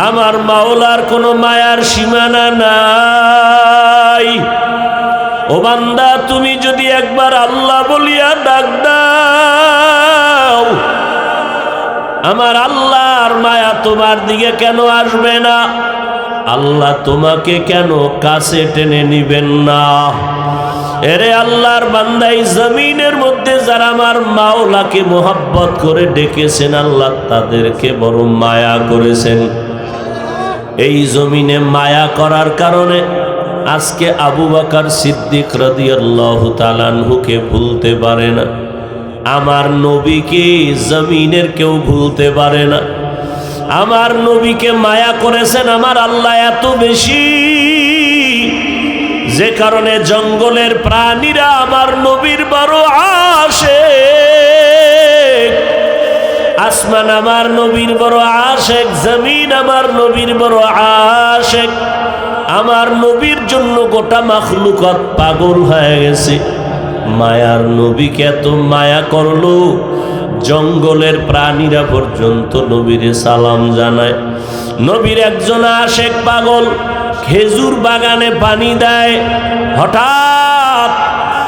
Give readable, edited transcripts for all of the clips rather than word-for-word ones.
আমার মাওলার কোনো মায়ার সীমানা নাই। ও বান্দা, তুমি যদি একবার আল্লাহ বলিয়া ডাক দাও, আমার আল্লাহর মায়া তোমার দিকে কেন আসবে না? আল্লাহ তোমাকে কেন কাছে টেনে নিবেন না? এরে আল্লাহর বান্দাই, জমিনের মধ্যে যারা আমার মাওলাকে মোহাব্বত করে ডেকেছেন, আল্লাহ তাদেরকে বড় মায়া করেছেন। এই জমিনে মায়া করার কারণে আজকে আবু বকর সিদ্দিক রাদিয়াল্লাহু তাআলা আনহুকে ভুলতে পারে না, আমার নবীকে জমিনের কেউ ভুলতে পারে না। আমার নবীকে মায়া করেছেন আমার আল্লাহ এত বেশি, যে কারণে জঙ্গলের প্রাণীরা আমার নবীর বড় আশিক। আসমান আমার নবীর বড় আশিক, জমিন আমার নবীর বড় আশিক। আমার নবীর জন্য গোটা মাখলুকাত পাগল হয়ে গেছে। মায়ার নবীকে এত মায়া করলো, জঙ্গলের প্রাণীরা পর্যন্ত নবীরে সালাম জানায়। নবীর একজন আশিক পাগল খেজুর বাগানে পানি দেয়, হঠাৎ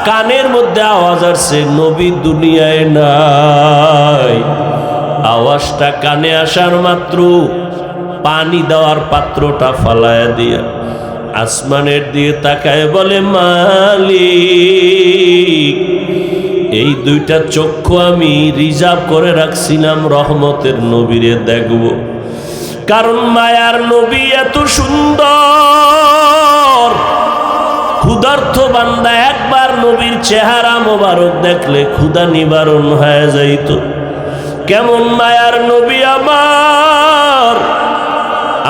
কানের মধ্যে আওয়াজ আসছে, নবী দুনিয়ায় নাই। আওয়াজটা কানে আসার মাত্র পানি দেওয়ার পাত্রটা ফালায়া দিয়া আসমানের দিকে তাকায় বলে, মালিক, এই দুইটা চক্ষু আমি রিজার্ভ করে রাখছিলাম রহমতের নবীরে দেখব। কারণ মায়ার নবী এত সুন্দর, ক্ষুধার্ত বান্দা একবার নবীর চেহারা মোবারক দেখলে ক্ষুধা নিবারণ হয়ে যাইত। কেমন মায়ার নবী আমার!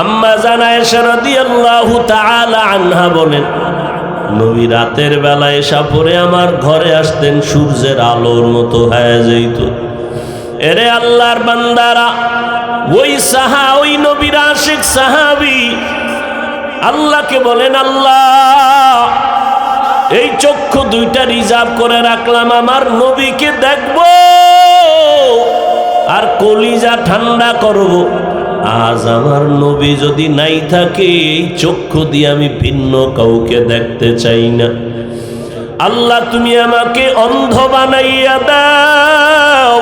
আম্মা জান আয়েশা রাদিয়াল্লাহু তাআলা আনহা বলেন, নবী রাতের বেলা এসা পরে আমার ঘরে আসতেন, সূর্যের আলোর মতো হয়ে যাইত। এরে আল্লাহর বান্দারা, ওই নবীর আশিক সাহাবী আল্লাহকে বলেন, আল্লাহ, এই চক্ষু দুইটা রিজার্ভ করে রাখলাম আমার নবীকে দেখব আর কলিজা ঠান্ডা করব। আজ আমার নবী যদি নাই থাকে, এই চক্ষু দিয়ে আমি ভিন্ন কাউকে দেখতে চাই না। আল্লাহ, তুমি আমাকে অন্ধ বানাইয়া দাও,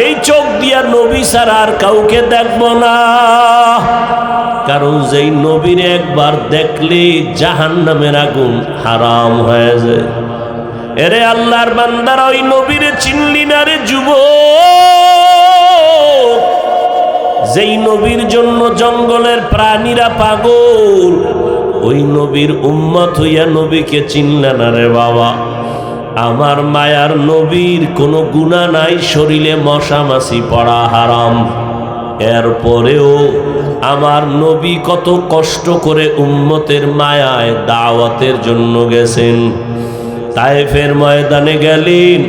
এই চোখ দিয়া নবী ছাড়া আর কাউকে দেখব না। কারণ যেই নবীর একবার দেখলে জাহান্নামের আগুন হারাম হয়ে যায়। এরে আল্লাহর বান্দারা, ওই নবীরে চিনলি না রে যুবক? যেই নবীর জন্য জঙ্গলের প্রাণীরা পাগল, ওই নবীর উম্মত হইয়া নবীকে চিনলে না রে বাবা। আমার মায়ার নবীর কোনো গুনাহ নাই, শরীরে মশা মাছি পড়া হারাম। এরপরেও আমার নবী কত কষ্ট করে উম্মতের মায়ায় দাওয়াতের জন্য গেছেন। তায়েফের ময়দানে গেলেন,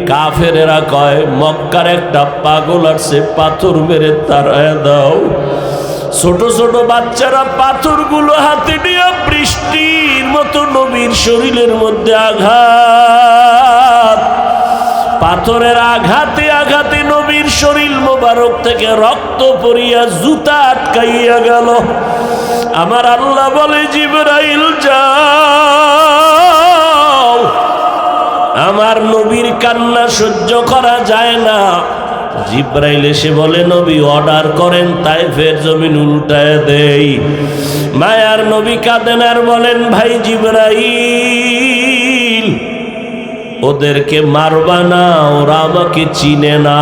কাফেরেরা কয়, মক্কার একটা পাগল আসছে, পাথর মেরে তাড়ায় দাও। ছোট ছোট বাচ্চারা পাথরগুলো হাতে নিয়ে বৃষ্টির মতো নবীর শরীরের মধ্যে আঘাত। পাথরের আঘাতে আঘাতে নবীর শরীর মোবারক থেকে রক্ত পড়িয়া জুতা আটকাইয়া গেল। আমার আল্লাহ বলে, জিবরাইল যাও, আমার নবীর কান্না সহ্য করা যায় না। জিবরাইল এসে বলে, নবী অর্ডার করেন, তায়েফের জমিন উল্টায় দেই। মায়ার নবী কাঁদেন আর বলেন, ভাই জিবরাইল, ওদেরকে মারবা না, ওরা আমাকে চিনে না,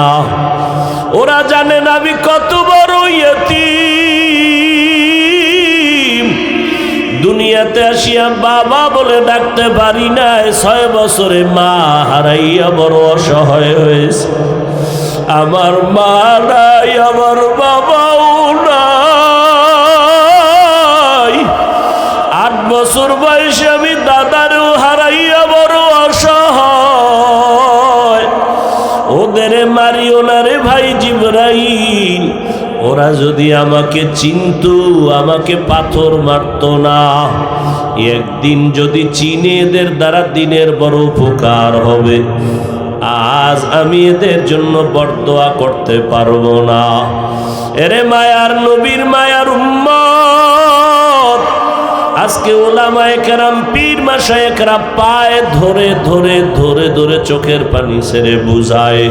ওরা জানে না আমি কত বড় ইয়তীম। দুনিয়াতে আসিয়া বাবা বলে ডাকতে পারি নাই, 6 বছরে মা হারাইয়া বড় অসহায় হয়েছে। আমার মা নাই, আমার বাবাও নাই। 8 বছর বয়সে আমি দাদারেও হারাইয়া বড় অসহায়। ওদের মারিও না রে ভাই জিবরাইল, ওরা যদি আমাকে চিনতো আমাকে পাথর মারতো না। একদিন যদি চিনে, এদের দ্বারা দিনের বড় উপকার হবে। আজ আমি এদের জন্য বরদোয়া করতে পারবো না। এরে মায়ার নবীর মায়া আজকে ওলামায়ে কেরাম পীর মাশায়েখরা পায়ে ধরে ধরে ধরে ধরে চোখের পানি ছেড়ে বুঝায়,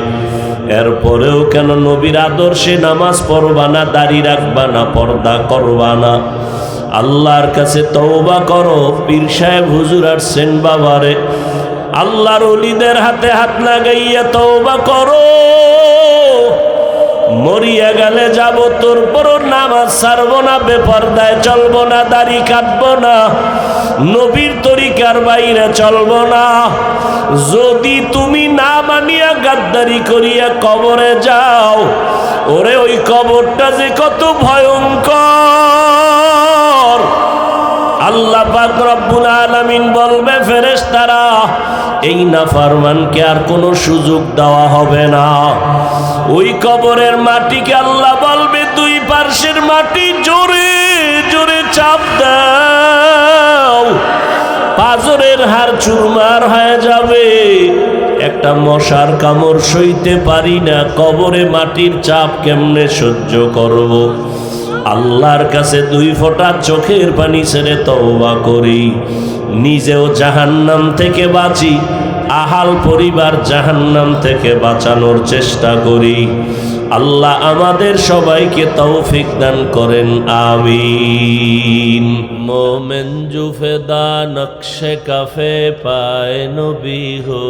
এরপরেও কেন নবীর আদর্শে নামাজ পড়বা না, দাড়ি রাখবা না, পর্দা করবা না? আল্লাহর কাছে তওবা করো। পীর সাহেব হুজুর আসছেন বাবারে, আল্লাহর ওলিদের হাতে হাত লাগাইয়া তওবা করো। মরিয়া গেলে যাব, তোর পরও নামাজ ছাড়বো না, বেপরদায় চলবো না, দাড়ি কাটবো না, নবীর তরিকার বাইরে চলবো না। যদি তুমি না মানিয়া গাদ্দারি করিয়া কবরে যাও, ওরে ওই কবরটা যে কত ভয়ঙ্কর! আল্লাহ পাক রব্বুল আলামিন বলবে, ফেরেশতারা এই নাফরমানকে আর কোনো সুযোগ দেওয়া হবে না। ওই কবরের মাটিকে আল্লাহ বলবে, দুই পার্শ্বের মাটি জোরে জোরে চাপ দাও, পাজরের হাড় চুরমার হয়ে যাবে। একটা মশার কামড় সইতে পারি না, কবরে মাটির চাপ কেমনে সহ্য করব? আল্লাহর কাছে দুই ফোঁটা চোখের পানি ছেড়ে তওবা করি, নিজেও জাহান্নাম থেকে বাঁচি, আহাল পরিবার জাহান্নাম থেকে বাঁচানোর চেষ্টা করি। আল্লাহ আমাদের সবাইকে তৌফিক দান করেন, আমিন। মোমেন জুফেদা নকশে কাফে পায় নবী হো,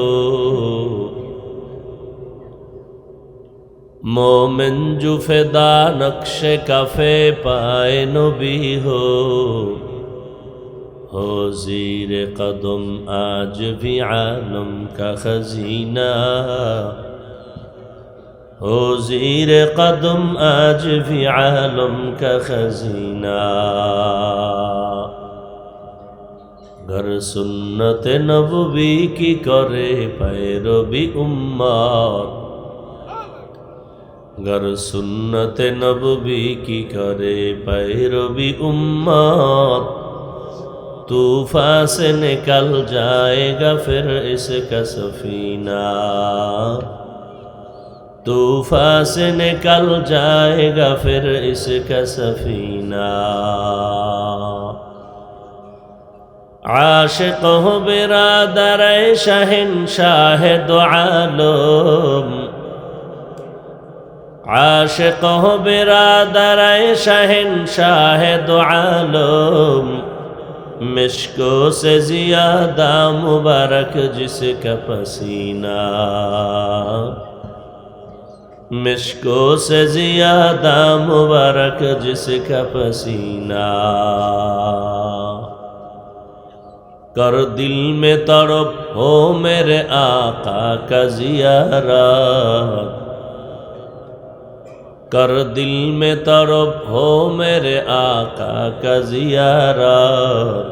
मोमिन जुफेदा नक्शे कफे पाए नबी हो ज़ीर कदम आज भी आलम का खजीना, हो ज़ीर कदम आज भी आलम का खजीना। घर सुन्नत नबवी की करे पैरवी उम्मत, गर सुन्नत नबवी की करे पैरवी उम्मत, तूफान से निकल जाएगा फिर इसका सफीना, तूफान से निकल जाएगा फिर इसका सफीना। आशिक हो बिरादर शहंशाह दो आलम, आशिक हो बिरादर शहंशाह दो आलम, मिश्को से ज़ियादा मुबारक जिसका पसीना, मिश्को से ज़ियादा मुबारक जिसका पसीना। कर दिल में तड़प हो मेरे आका का ज़ियारत, कर दिल में तड़प हो मेरे आका का ज़ियारत।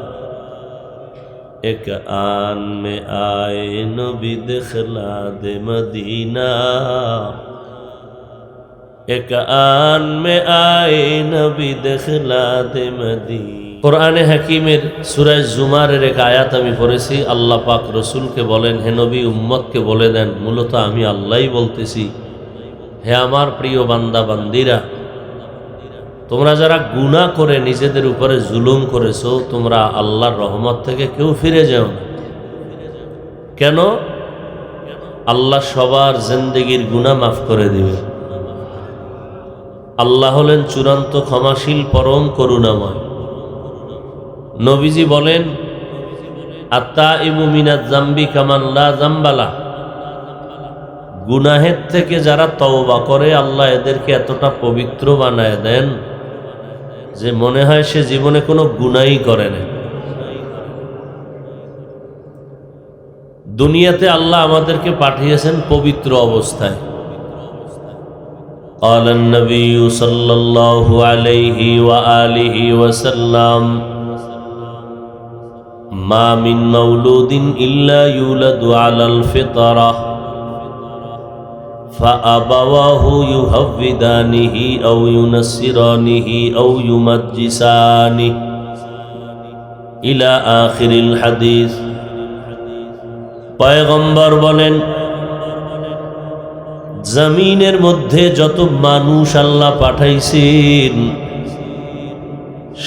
एक आन में आए नबी दिखला दे मदीना, एक आन में आए नबी दिखला दे मदीना। কোরআনে হাকিমের সূরা জুমারের এক আয়াত আমি পড়েছি। আল্লাহ পাক রসুলকে বলেন, হে নবী উম্মতকে বলে দেন, মূলত আমি আল্লাহই বলতেছি, হে আমার প্রিয় বান্দা বান্দিরা, তোমরা যারা গুনাহ করে নিজেদের উপরে জুলুম করেছো, তোমরা আল্লাহর রহমত থেকে কেউ ফিরে যাও না। কেন? আল্লাহ সবার জিন্দেগির গুনাহ মাফ করে দিবে। আল্লাহ হলেন চূড়ান্ত ক্ষমাশীল, পরম করুণাময়। নবীজি বলেন, আত্তাইবু মিনাজ জামবি কামান লা জামবালা, গুনাহের থেকে যারা তওবা করে আল্লাহ এদেরকে এতটা পবিত্র বানায় দেন যে মনে হয় সে জীবনে কোনো গুনাহই করে না। দুনিয়াতে আল্লাহ আমাদেরকে পাঠিয়েছেন পবিত্র অবস্থায়। قال النبي صلى الله عليه وآله وسلم ما من مولود إلا يولد على الفطرة فأبواه يهودانه أو ينصرانه أو يمجسانه إلى آخر الحديث। পয়গম্বর বলেন, জমিনের মধ্যে যত মানুষ আল্লাহ পাঠাইছেন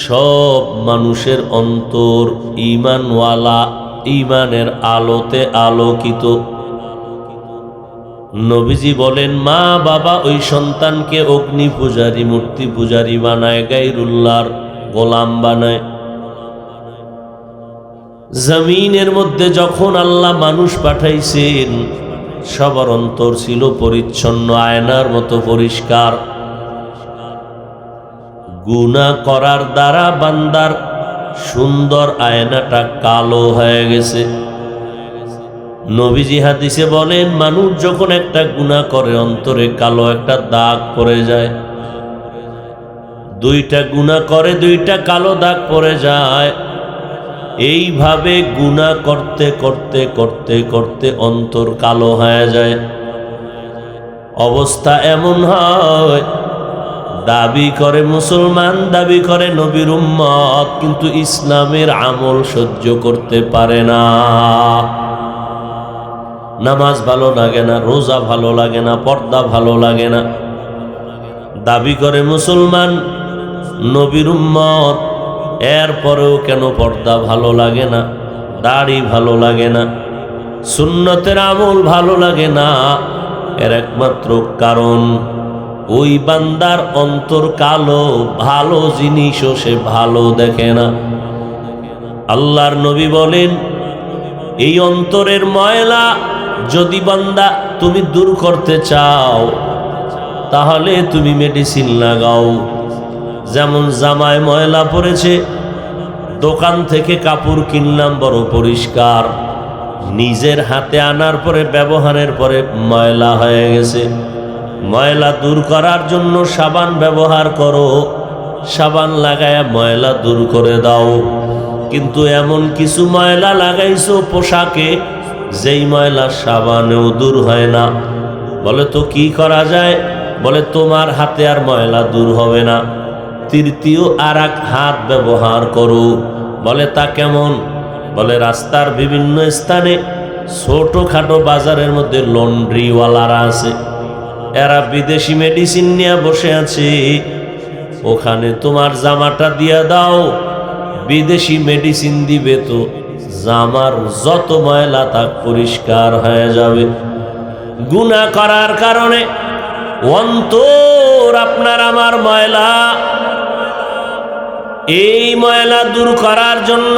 সব মানুষের অন্তর ঈমানওয়ালা, ঈমানের আলোতে আলোকিত। নবীজি বলেন, মা বাবা ওই সন্তানকে অগ্নি পূজারী, মূর্তি পূজারী বানায়, গায়রুল্লাহর গোলাম বানায়। জমিনের মধ্যে যখন আল্লাহ মানুষ পাঠাইছেন, সবার অন্তর ছিল পরিচ্ছন্ন, আয়নার মতো পরিষ্কার। গুনাহ করার দ্বারা বান্দার সুন্দর আয়নাটা কালো হয়ে গেছে। নবীজি হাদিসে বলেন, মানুষ যখন একটা গুনাহ করে অন্তরে কালো একটা দাগ পড়ে যায়। দুইটা গুনাহ করে, দুইটা কালো দাগ পড়ে যায়। এইভাবে গুনাহ করতে করতে করতে করতে অন্তর কালো হয়ে যায়। অবস্থা এমন হয়, দাবি করে মুসলমান, দাবি করে নবীর উম্মত, কিন্তু ইসলামের আমল সহ্য করতে পারে না। নামাজ ভালো লাগে না, রোজা ভালো লাগে না, পর্দা ভালো লাগে না। দাবি করে মুসলমান, নবীর উম্মত, এরপরেও কেন পর্দা ভালো লাগে না, দাড়ি ভালো লাগে না, সুন্নতের আমল ভালো লাগে না? এর একমাত্র কারণ ওই বান্দার অন্তর কালো, ভালো জিনিসও সে ভালো দেখে না। আল্লাহর নবী বলেন, এই অন্তরের ময়লা যদি বান্দা তুমি দূর করতে চাও, তাহলে তুমি মেডিসিন লাগাও। যেমন জামায় ময়লা পড়েছে, দোকান থেকে কাপড় কিনলাম বড় পরিষ্কার, নিজের হাতে আনার পরে ব্যবহারের পরে ময়লা হয়ে গেছে। ময়লা দূর করার জন্য সাবান ব্যবহার করো, সাবান লাগায়া ময়লা দূর করে দাও। কিন্তু এমন কিছু ময়লা লাগাইছো পোশাকে, যেই ময়লা সাবানেও দূর হয় না। বলে তো কি করা যায়? বলে তোমার হাতে আর ময়লা দূর হবে না, তৃতীয় আর এক হাত ব্যবহার করো। বলে তা কেমন? বলে রাস্তার বিভিন্ন স্থানে ছোটখাটো বাজারের মধ্যে লন্ড্রিওয়ালারা আছে, এরা বিদেশি মেডিসিন নিয়ে বসে আছে। ওখানে তোমার জামাটা দিয়া দাও, বিদেশি মেডিসিন দিবে, তো জামার যত ময়লা তা পরিষ্কার হয়ে যাবে। গুনাহ করার কারণে অন্তর আপনার আমার ময়লা। এই ময়লা দূর করার জন্য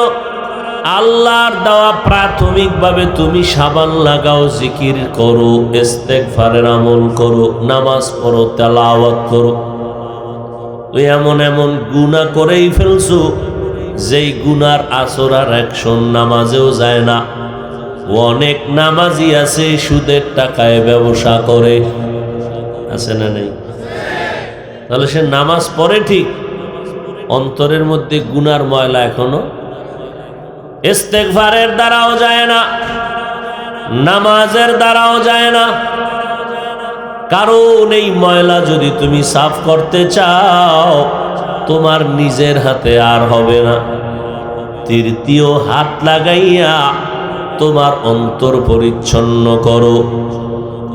আল্লাহর দেওয়া প্রাথমিকভাবে তুমি সাবান লাগাও, জিকির করো, ইস্তেগফারের আমল করো, নামাজ পড়ো, তেলাওয়াত করো। এমন এমন গুনাহ করেই ফেলছো যেই গুনার আসর আর অ্যাকশন নামাজেও যায় না। অনেক নামাজি আছে সুদের টাকায় ব্যবসা করে, আছে না নেই? তাহলে সে নামাজ পড়ে ঠিক, অন্তরের মধ্যে গুনার ময়লা এখনো। ইস্তেগফারের দ্বারাও যায় না, নামাজের দ্বারাও যায় না। কারণ এই ময়লা যদি তুমি সাফ করতে চাও, তোমার নিজের হাতে আর হবে না। তৃতীয় হাত লাগাইয়া তোমার অন্তর পরিচ্ছন্ন করো।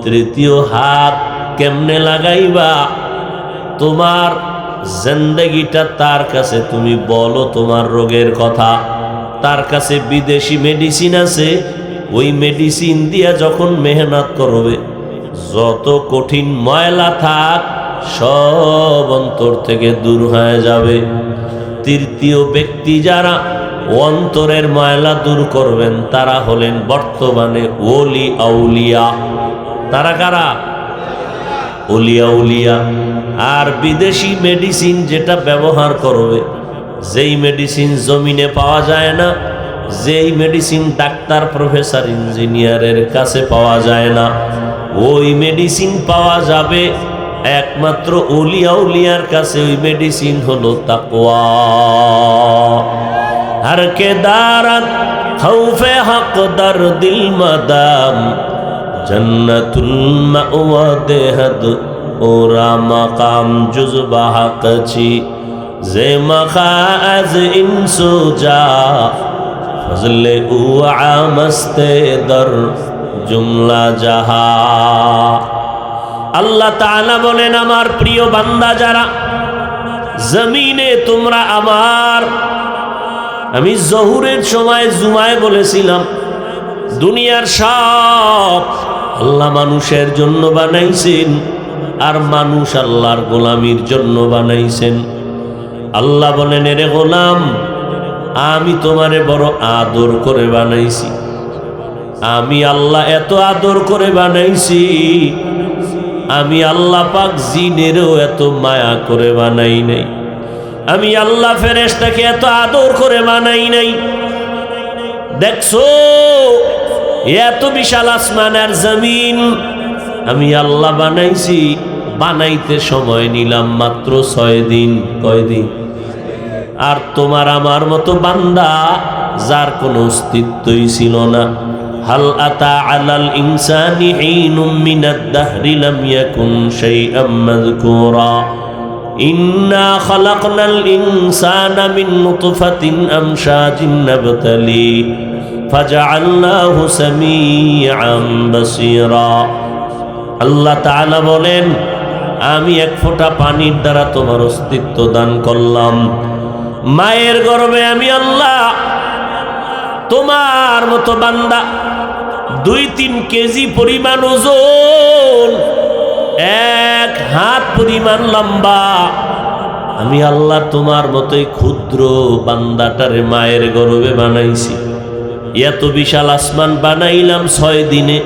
তৃতীয় হাত কেমনে লাগাইবা? তোমার জিন্দেগিটা তার কাছে তুমি বলো, তোমার রোগের কথা। তার কাছে বিদেশি মেডিসিন আছে, ওই মেডিসিন দিয়া যখন মেহনত করবে, যত কঠিন ময়লা থাক সব অন্তর থেকে দূর হয়ে যাবে। তৃতীয় ব্যক্তি যারা অন্তরের ময়লা দূর করবেন, তারা হলেন বর্তমানে ওলি আউলিয়া। তারা কারা? ওলি আউলিয়া। আর বিদেশি মেডিসিন যেটা ব্যবহার করবে, যেই মেডিসিন জমিনে পাওয়া যায় না, যেই মেডিসিন ডাক্তার, প্রফেসর, ইঞ্জিনিয়ারের কাছে পাওয়া যায় না, ওই মেডিসিন পাওয়া যাবে একমাত্র ওলি আউলিয়ার কাছে। ওই মেডিসিন হলো তাকওয়া। हर के दारत खौफे हक दर दिल मदाम जन्नतुल मअवा देहद ओरा मकाम जुज़बा हक छी जे मखाज इंसो जा फजले उ आमस्ते दर जुमला जहा। আল্লাহ তাআলা বলেন, আমার প্রিয় বান্দা যারা জমিনে তোমরা আমার। আমি জহুরের সময় জুমায় বলেছিলাম, দুনিয়ার সব আল্লাহ মানুষের জন্য বানাইছেন, আর মানুষ আল্লাহর গোলামির জন্য বানাইছেন। আল্লাহ বলেন, এরে গোলাম, আমি তোমারে বড় আদর করে বানাইছি। আমি আল্লাহ এত আদর করে বানাইছি, আমি আল্লাহ পাক জিনেরও এত মায়া করে বানাই নাই। আমি আল্লাহ ফেরেশতাকে এত আদর করে বানাই নাই। দেখছো এত বিশাল আসমান আর জমিন আমি আল্লাহ বানাইছি, বানাইতে সময় নিলাম মাত্র 6 দিন। কয় দিন? আর তোমার আমার মতো বান্দা যার কোনো অস্তিত্বই ছিল না। হাল আতা আলাল ইনসানি হিনুম মিনাদ দাহরি লাম ইয়াকুন শাইআম মাযকুরা ইন্না খালাকনাল ইনসানা মিন নুতফাতিন আমশাজিন নাবতালি ফাজআলনাহু সামিআন বাসীরা। আল্লাহ তাআলা বলেন, আমি এক ফোঁটা পানির দ্বারা তোমার অস্তিত্ব দান করলাম। মায়ের গর্ভে আমি আল্লাহ তোমার মতো বান্দা 2-3 কেজি পরিমাণ ওজন, 1 হাত পরিমাণ লম্বা, আমি আল্লাহ তোমার মতোই ক্ষুদ্র বান্দাটারে মায়ের গর্ভে বানাইছি। এত বিশাল আসমান বানাইলাম 6 দিনে,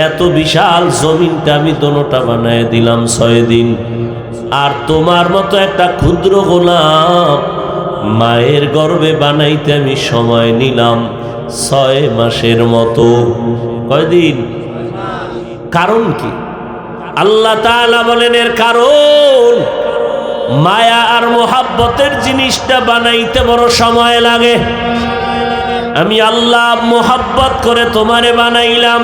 এত বিশাল জমিনটা আমি দোনোটা বানায় দিলাম 6 দিন। আর তোমার মতো একটা ক্ষুদ্র গোলাম মায়ের গর্ভে বানাইতে আমি সময় নিলাম 6 মাসের মতো। কয়দিন? কারণ কি? আল্লাহ তাআলা বলেন, এর কারণ মায়া আর মোহাব্বতের জিনিসটা বানাইতে বড় সময় লাগে। আমি আল্লাহ মোহাব্বত করে তোমারে বানাইলাম।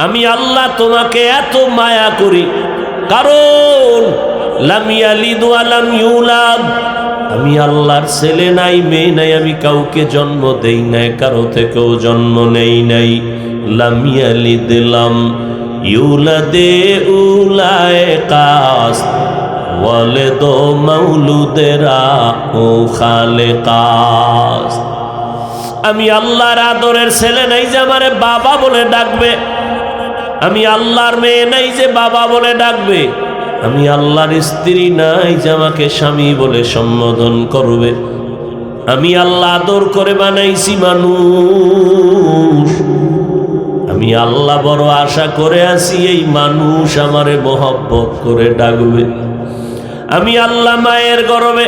আমি আল্লাহ তোমাকে এত মায়া করি, কারণ লাম ইয়ালিদ ওয়া লাম ইউলাদ, আমি আল্লাহর ছেলে নাই মেয়ে নাই, আমি কাউকে জন্ম দেই নাই, কারো থেকেও জন্ম নেই নাই। লাম ইয়ালিদ লাম ইউলাদে উলায়ে কাস ওয়ালিদ মাউলুদেরা ও খালেকাস। আমি আল্লাহর আদরের ছেলে নাই যে আমারে বাবা বলে ডাকবে, আমি আল্লাহর মেয়ে নাই যে বাবা বলে ডাকবে, আমি আল্লাহর স্ত্রী নাই যে আমাকে স্বামী বলে সম্বোধন করবে। আমি আল্লাহ আদর করে বানাইছি মানুষ। আমি আল্লাহ বড় আশা করে আছি এই মানুষ আমারে মোহব্বত করে ডাকবে। আমি আল্লাহ মায়ের গর্ভে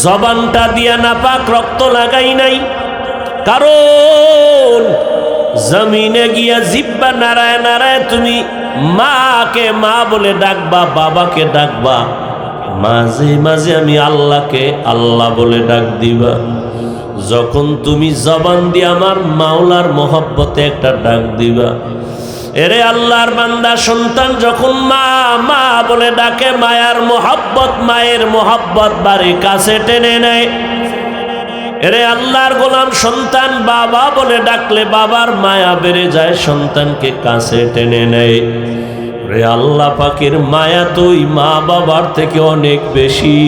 জবানটা দিয়া নাপাক রক্ত লাগাই নাই, কারণ জমিনে গিয়া জিব্বা নাড়ায় নাড়ায় তুমি মাকে মা বলে ডাকবা, বাবাকে ডাকবা, মাঝে মাঝে আমি আল্লাহকে আল্লাহ বলে ডাক দিবা। যখন তুমি জবান দিয়ে আমার মাওলার মোহব্বতে একটা ডাক দিবা, এরে আল্লাহর বান্দা সন্তান যখন মা মা বলে ডাকে, মায়ের মোহব্বত বাড়ি কাছে টেনে নেয়। এরে আল্লাহর গোলাম সন্তান বাবা বলে ডাকলে বাবার মায়া বেড়ে যায়, সন্তানকে কাছে টেনে নেয়। রে আল্লাহ পাকের মায়া তো ওই মা বাবার থেকে অনেক বেশি।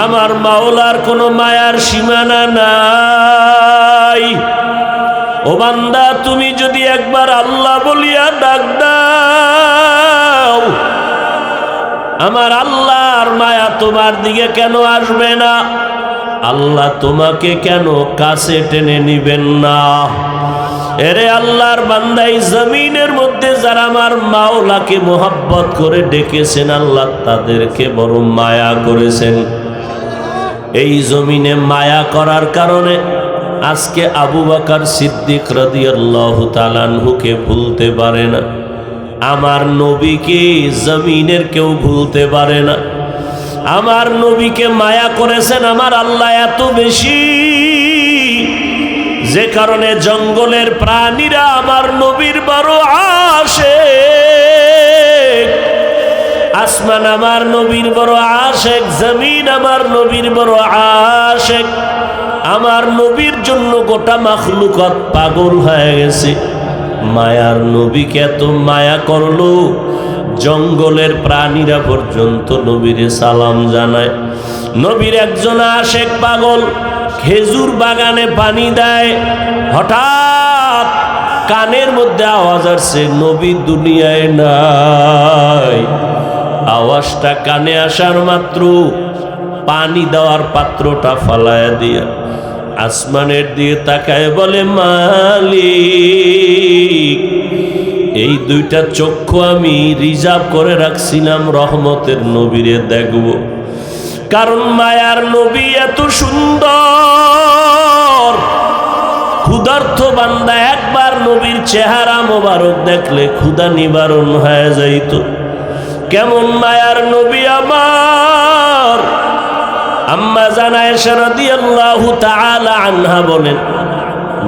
আমার মাওলার কোনো মায়ার সীমানা নাই। ও বান্দা, তুমি যদি একবার আল্লাহ বলিয়া ডাক দাও, আমার আল্লাহর মায়া তোমার দিকে কেন আসবে না? আল্লাহ তোমাকে কেন কাছে টেনে নিবেন না? এরে আল্লাহর বান্দাই জমিনের মধ্যে যারা আমার মাওলাকে মোহাব্বত করে ডেকেছেন, আল্লাহ তাদেরকে বড় মায়া করেছেন। এই জমিনে মায়া করার কারণে আজকে আবু বকর সিদ্দিক রাদিয়াল্লাহু তাআলা আনহুকে ভুলতে পারে না, আমার নবীকে জমিনের কেউ ভুলতে পারে না। আমার নবীকে মায়া করেছেন আমার আল্লাহ এত বেশি, যে কারণে জঙ্গলের প্রাণীরা আমার নবীর বড় আশিক। আসমান আমার নবীর বড় আশিক, জমিন আমার নবীর বড় আশিক। আমার নবীর জন্য গোটা মাখলুকাত পাগল হয়ে গেছে। মায়ার নবীকে এত মায়া করলো, জঙ্গলের প্রাণীরা পর্যন্ত নবীরে সালাম জানায়। নবীর একজন আশেক পাগল খেজুর বাগানে পানি দেয়, হঠাৎ কানের মধ্যে আওয়াজ আসছে, নবী দুনিয়ায় নাই। আওয়াজটা কানে আসার মাত্র পানি দেওয়ার পাত্রটা ফালায়া দিয়া আসমানের দিয়ে তাকায় বলে, মালিক, এই দুইটা চক্ষু আমি রিজার্ভ করে রাখছিলাম রহমতের নবীরে দেখব, কারণ মায়ার নবী এত সুন্দর। ক্ষুধার্ত বান্দা একবার নবীর চেহারা মোবারক দেখলে ক্ষুধা নিবারণ হয়ে যাইত। কেমন মায়ার নবী আমার! আম্মা জান আয়েশা রাদিয়াল্লাহু তাআলা আনহা বলেন,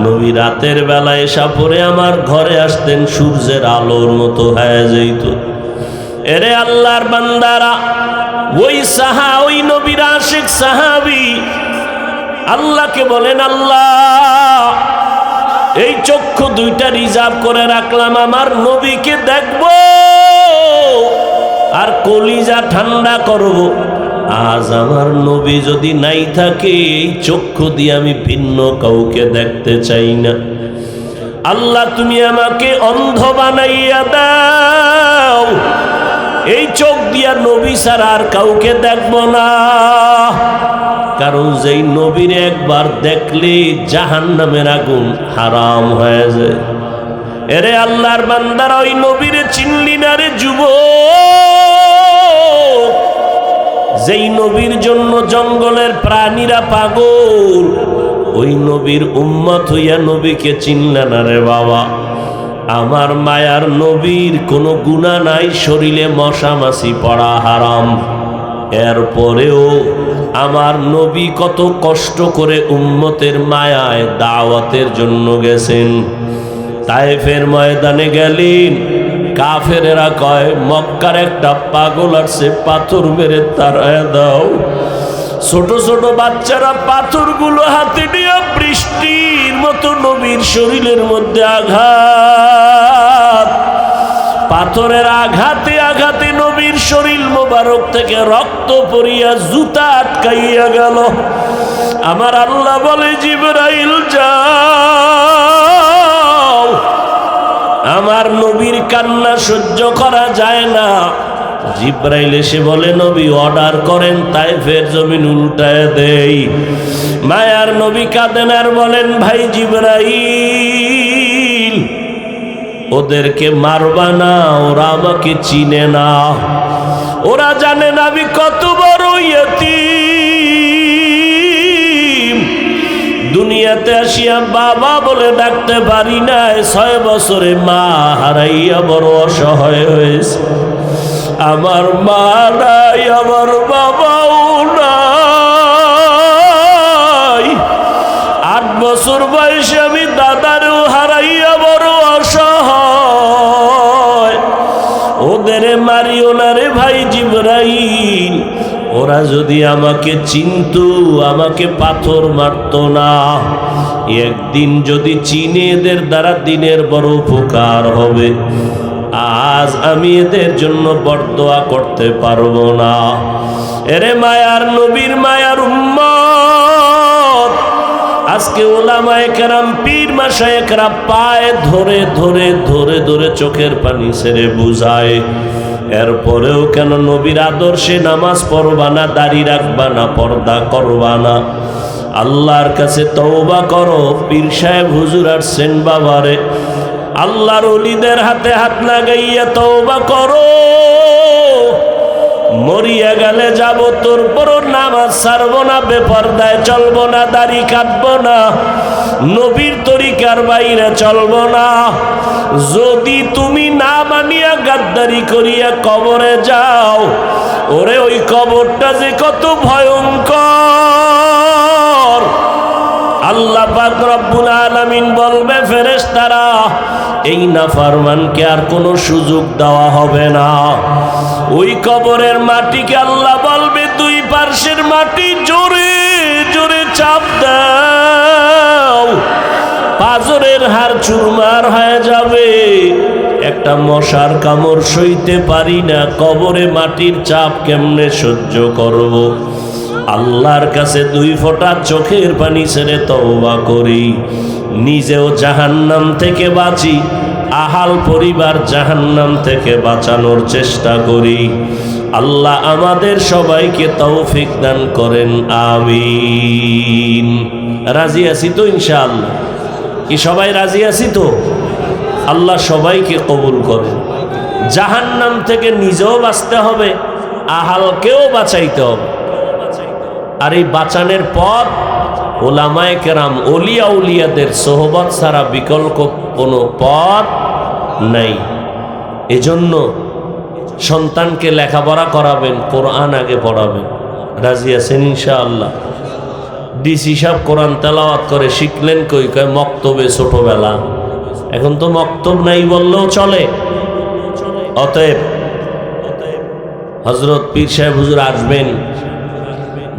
নবী রাতের বেলা এসা পরে আমার ঘরে আসতেন, সূর্যের আলোর মতো হয়ে যাইত। এরে আল্লাহর বান্দারা, ওই নবীর আশিক সাহাবী আল্লাহকে বলেন, আল্লাহ, এই চক্ষু দুইটা রিজার্ভ করে রাখলাম আমার নবীকে দেখব আর কলিজা ঠান্ডা করব। আজ আমার নবী যদি নাই থাকে, এই চক্ষু দিয়ে আমি ভিন্ন কাউকে দেখতে চাই না। আল্লাহ, তুমি আমাকে অন্ধ বানাইয়া দাও, এই চোখ দিয়া নবী ছাড়া আর কাউকে দেখব না। কারণ যেই নবীর একবার দেখলে জাহান্নামের আগুন হারাম হয়ে যায়। এরে আল্লাহর বান্দারা, ওই নবীরে চিনলি না রে যুবক? যেই নবীর জন্য জঙ্গলের প্রাণীরা পাগল, ওই নবীর উম্মত হইয়া নবীকে চিনলে না রে বাবা। আমার মায়ার নবীর কোনো গুনাহ নাই, শরীরে মশা মাছি পড়া হারাম। এরপরেও আমার নবী কত কষ্ট করে উম্মতের মায়ায় দাওয়াতের জন্য গেছেন। তায়েফের ময়দানে গেলেন, কাফেরেরা কয়, মক্কার একটা পাগল আসছে, পাথর মেরে তাড়ায় দাও। ছোট ছোট বাচ্চারা পাথরগুলো হাতে নিয়ে বৃষ্টির মতো নবীর শরীরের মধ্যে আঘাত। পাথরের আঘাতে আঘাতে নবীর শরীর মোবারক থেকে রক্ত পড়িয়া জুতা আটকাইয়া গেল। আমার আল্লাহ বলে, জিবরাইল যাও, আমার নবীর কান্না সহ্য করা যায় না। জিবরাইল এসে বলে, নবী অর্ডার করেন, তায়েফের জমিন উল্টায় দেই। মায়ার নবী কাঁদেন আর বলেন, ভাই জিবরাইল, ওদেরকে মারবা না, ওরা আমাকে চিনে না, ওরা জানে না আমি কত বড় ইয়তীম। দুনিয়াতে আসিয়া বাবা বলে ডাকতে পারি নাই, 6 বছরে মা হারাইয়া বড় অসহায় হয়েছে। আমার মা নাই, আমার বাবাও নাই। 8 বছর বয়সে আমি দাদারও হারাইয়া বড় অসহায়। ওদের মারিও না রে ভাই জিবরাইল, ওরা যদি আমাকে চিনতো আমাকে পাথর মারতো না। একদিন যদি চিনে, এদের দ্বারা দিনের বড় উপকার হবে। আজ আমি এদের জন্য বরদোয়া করতে পারবো না। এরে মায়ার নবীর মায়ার উম্মত, আজকে ওলামায়ে কেরাম, পীর মাশায়েখরা পায়ে ধরে ধরে ধরে ধরে চোখের পানি ছেড়ে বুঝায়, এরপরেও কেন নবীর আদর্শে নামাজ পড়বা না, দাড়ি রাখবা না, পর্দা করবা না? আল্লাহর কাছে তওবা করো। পীর সাহেব হুজুর আসছেন বাবারে, আল্লাহর ওলিদের হাতে হাত লাগাইয়া তওবা করো। মরিয়া গেলে যাব, তোর পরও নামাজ ছাড়বো না, বেপরদায় চলবো না, দাড়ি কাটবো না, নবীর তরিকার বাইরে চলবো না। যদি তুমি না মানিয়া গাদ্দারি করিয়া কবরে যাও, ওরে ওই কবরটা যে কত ভয়ঙ্কর! আল্লাহ পাক রব্বুল আলামিন বলবে, ফেরেশতারা, এই নাফরমানকে আর কোনো সুযোগ দেওয়া হবে না। ওই কবরের মাটিকে আল্লাহ বলবে, 2 পার্শ্বের মাটি জোরে জোরে চাপ দাও, পাজরের হাড় চুরমার হয়ে যাবে। একটা মশার কামড় সইতে পারি না, কবরে মাটির চাপ কেমনে সহ্য করব। আল্লাহর কাছে 2 ফোঁটা চোখের পানি ছেড়ে তওবা করি, নিজেও জাহান্নাম থেকে বাঁচি, আহাল পরিবার জাহান্নাম থেকে বাঁচানোর চেষ্টা করি। আল্লাহ আমাদের সবাইকে তৌফিক দান করেন, আমিন। রাজি আছি তো ইনশাআল্লাহ? কি সবাই রাজি আছি তো? আল্লাহ সবাইকে কবুল করেন। জাহান্নাম থেকে নিজেও বাঁচতে হবে, আহালকেও বাঁচাইতে হবে। আর এই বাঁচানোর পথ ওলামায়ে কেরাম, ওলিয়া উলিয়াদের সোহবত ছাড়া বিকল্প কোনো পথ নাই। এজন্য সন্তানকে লেখাপড়া করাবেন, কোরআন আগে পড়াবেন। রাজি আছেন ইনশাআল্লাহ? ডিসি সাহেব কোরআন তেলাওয়াত করে শিখলেন কই? কয় মক্তবে ছোটবেলা। এখন তো মক্তব নাই বললেও চলে। অতএব হযরত পীর সাহেব হুজুর আসবেন,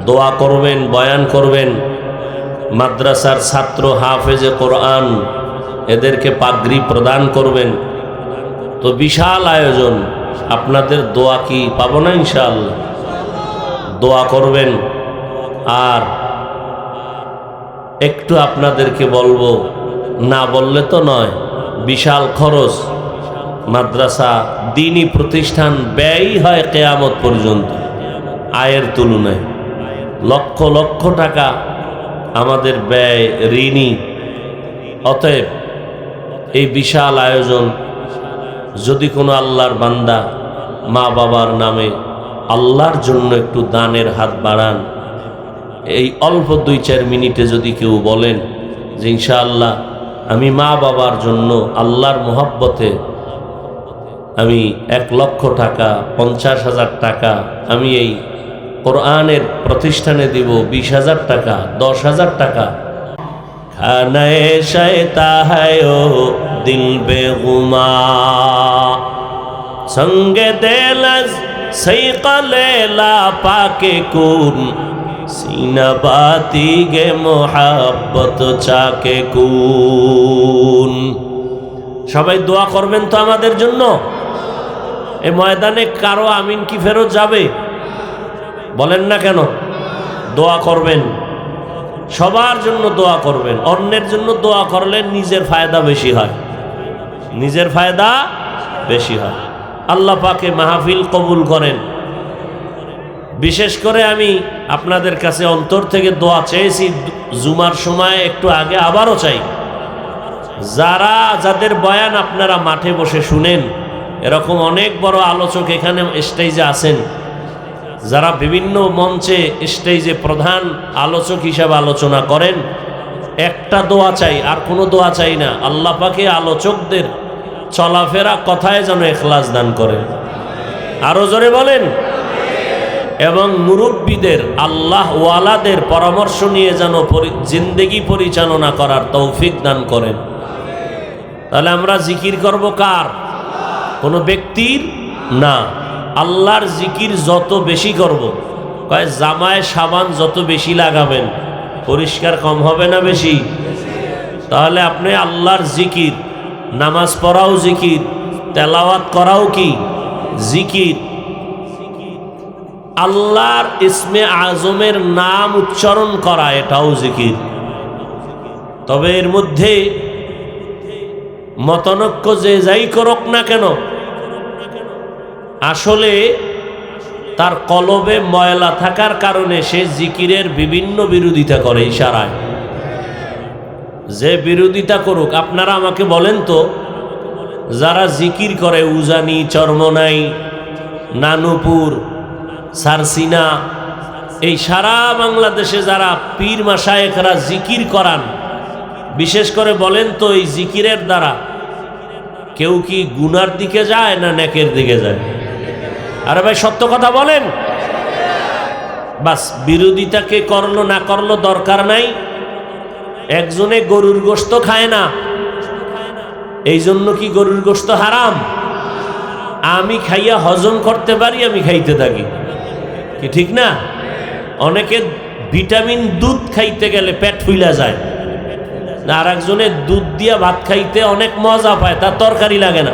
দোয়া করবেন, বয়ান করবেন। মাদ্রাসার ছাত্র হাফেজে কোরআন, এদেরকে পাগড়ি প্রদান করবেন। তো বিশাল আয়োজন, আপনাদের দোয়া কি পাবো না ইনশাআল্লাহ? দোয়া করবেন। আর একটু আপনাদেরকে বলবো, না বললে তো নয়, বিশাল খরচ। মাদ্রাসা দ্বীনি প্রতিষ্ঠান ব্যয় হয় কিয়ামত পর্যন্ত আয়ের তুলনায়। লক্ষ লক্ষ টাকা আমাদের ব্যয়, ঋণী। অতএব এই বিশাল আয়োজন, যদি কোনো আল্লাহর বান্দা মা বাবার নামে আল্লাহর জন্য একটু দানের হাত বাড়ান, এই অল্প 2-4 মিনিটে যদি কেউ বলেন যে ইনশাআল্লাহ আমি মা বাবার জন্য আল্লাহর মোহাব্বতে আমি 1 লক্ষ টাকা, 50,000 টাকা আমি এই কোরআনের প্রতিষ্ঠানে দিব, 20,000 টাকা, 10,000 টাকা। খানায়ে শায়তা হ্যায় ও দিল বেগুমা, সঙ্গে দেলজ সৈকা লেলা পাকে কুন, সিনা বাতি গে মোহাব্বত চাকে কুন। সবাই দোয়া করবেন তো আমাদের জন্য। এই ময়দানে কারো আমিন কি ফেরত যাবে? বলেন না কেন? দোয়া করবেন, সবার জন্য দোয়া করবেন। অন্যের জন্য দোয়া করলে নিজের ফায়দা বেশি হয়, নিজের ফায়দা বেশি হয়। আল্লাহ পাকে মাহফিল কবুল করেন। বিশেষ করে আমি আপনাদের কাছে অন্তর থেকে দোয়া চেয়েছি, জুমার সময় একটু আগে আবারও চাই, যাদের বয়ান আপনারা মাঠে বসে শুনেন, এরকম অনেক বড় আলোচক এখানে স্টেজে আছেন, যারা বিভিন্ন মঞ্চে স্টেজে প্রধান আলোচক হিসাবে আলোচনা করেন, একটা দোয়া চাই, আর কোনো দোয়া চাই না। আল্লাহ পাকে আলোচকদের চলাফেরা কথায় যেন ইখলাস দান করেন। আরো জোরে বলেন। এবং মুরব্বীদের, আল্লাহ ওয়ালাদের পরামর্শ নিয়ে যেন জিন্দেগি পরিচালনা করার তৌফিক দান করেন। তাহলে আমরা জিকির করব কার? কোনো ব্যক্তির না। আল্লাহর জিকির যত বেশি করব, কয় জামায় সাবান যত বেশি লাগাবেন পরিষ্কার কম হবে না বেশি? তাহলে আপনি আল্লাহর জিকির, নামাজ পড়াও জিকির, তেলাওয়াত করাও কি জিকির। আল্লাহর ইসমে আজমের নাম উচ্চারণ করা, এটাও জিকির। তবে এর মধ্যে মতনৈক্য যে যাই করুক না কেন, আসলে তার কলবে ময়লা থাকার কারণে সে জিকিরের বিভিন্ন বিরোধিতা করে ইশারায়। যে বিরোধিতা করুক, আপনারা আমাকে বলেন তো, যারা জিকির করে উজানি, চরমনাই, নানুপুর, সারসিনা, এই সারা বাংলাদেশে যারা পীর মাশায়েখরা জিকির করান, বিশেষ করে বলেন তো এই জিকিরের দ্বারা কেউ কি গুনার দিকে যায় না নেকের দিকে যায়? আরে ভাই সত্য কথা বলেন। বাস বিরোধিতাকে করলো না করলো দরকার নাই। একজনে গরুর গোশত খায় না, এই জন্য কি গরুর গোশত হারাম? আমি খাইয়া হজম করতে পারি, আমি খাইতে থাকি, কি ঠিক না? অনেকে ভিটামিন দুধ খাইতে গেলে পেট ফুইলা যায়, আর একজনের দুধ দিয়া ভাত খাইতে অনেক মজা পায়, তার তরকারি লাগে না।